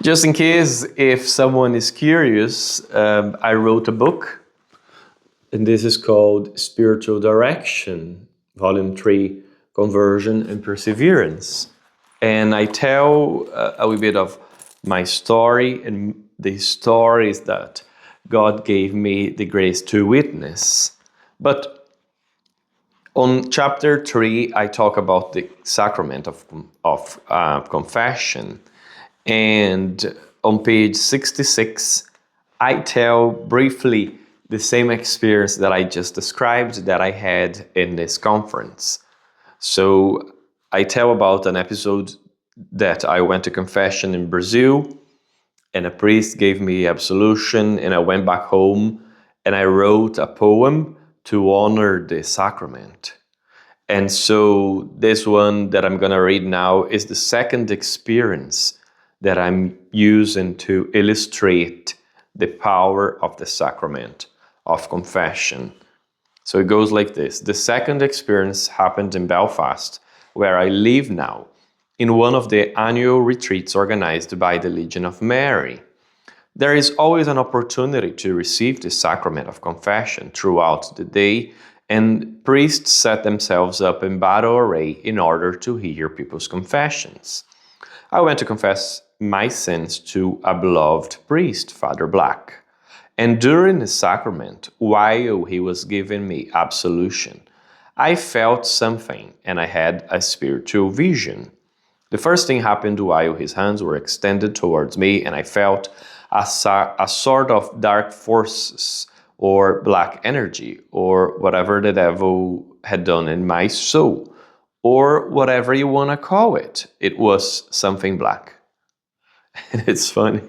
Just in case if someone is curious, I wrote a book, and this is called Spiritual Direction, Volume 3, Conversion and Perseverance. And I tell a little bit of my story and the stories that God gave me the grace to witness. But on chapter 3, I talk about the sacrament of confession. And on page 66, I tell briefly the same experience that I just described that I had in this conference. So I tell about an episode that I went to confession in Brazil, and a priest gave me absolution, and I went back home and I wrote a poem to honor the sacrament. And so this one that I'm going to read now is the second experience that I'm using to illustrate the power of the sacrament of confession. So it goes like this. The second experience happened in Belfast, where I live now, in one of the annual retreats organized by the Legion of Mary. There is always an opportunity to receive the sacrament of confession throughout the day, and priests set themselves up in battle array in order to hear people's confessions. I went to confess my sins to a beloved priest, Father Black. And during the sacrament, while he was giving me absolution, I felt something and I had a spiritual vision. The first thing happened while his hands were extended towards me, and I felt a sort of dark forces or black energy or whatever the devil had done in my soul, or whatever you want to call it. It was something black. And it's funny,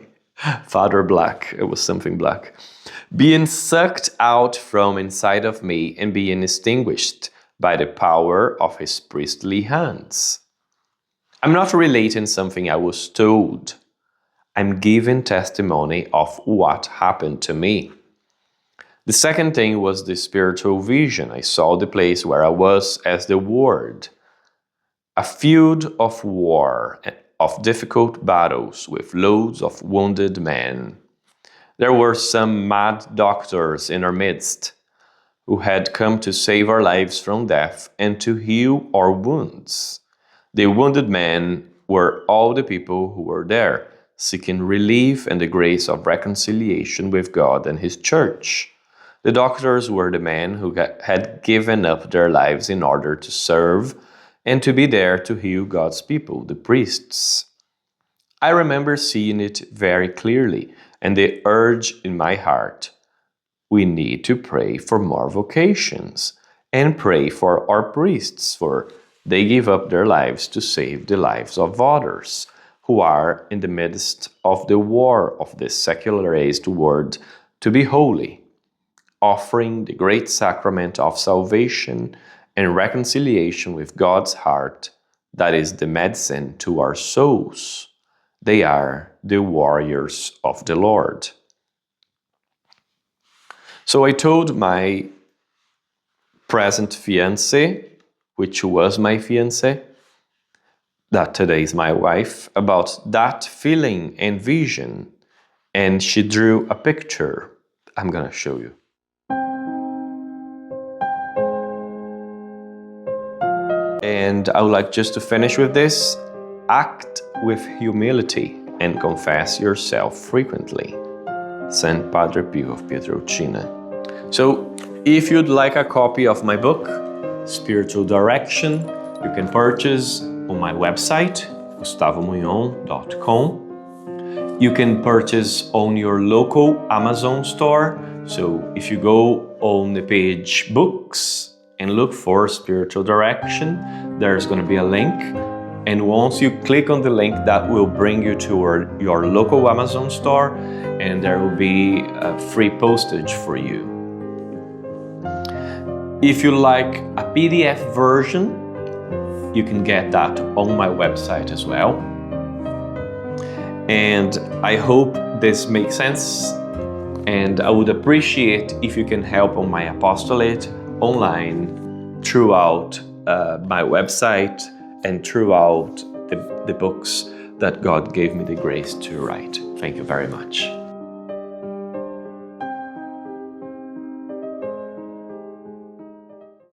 Father Black, it was something black, being sucked out from inside of me and being extinguished by the power of his priestly hands. I'm not relating something I was told. I'm giving testimony of what happened to me. The second thing was the spiritual vision. I saw the place where I was as the ward, a field of war, of difficult battles with loads of wounded men. There were some mad doctors in our midst who had come to save our lives from death and to heal our wounds. The wounded men were all the people who were there, seeking relief and the grace of reconciliation with God and His Church. The doctors were the men who had given up their lives in order to serve and to be there to heal God's people, the priests. I remember seeing it very clearly, and the urge in my heart: we need to pray for more vocations and pray for our priests, for they give up their lives to save the lives of others who are in the midst of the war of this secularized world to be holy, offering the great sacrament of salvation and reconciliation with God's heart, that is the medicine to our souls. They are the warriors of the Lord. So I told my present fiancé, which was my fiancé, that today is my wife, about that feeling and vision, and she drew a picture. I'm gonna show you. And I would like just to finish with this: act with humility and confess yourself frequently. Saint Padre Pio of Pietrelcina. So, if you'd like a copy of my book, Spiritual Direction, you can purchase on my website, gustavomunhon.com. You can purchase on your local Amazon store. So if you go on the page Books and look for Spiritual Direction, there's going to be a link. And once you click on the link, that will bring you to your local Amazon store, and there will be a free postage for you. If you like a PDF version, you can get that on my website as well. And I hope this makes sense, and I would appreciate if you can help on my apostolate online throughout my website and throughout the books that God gave me the grace to write. Thank you very much.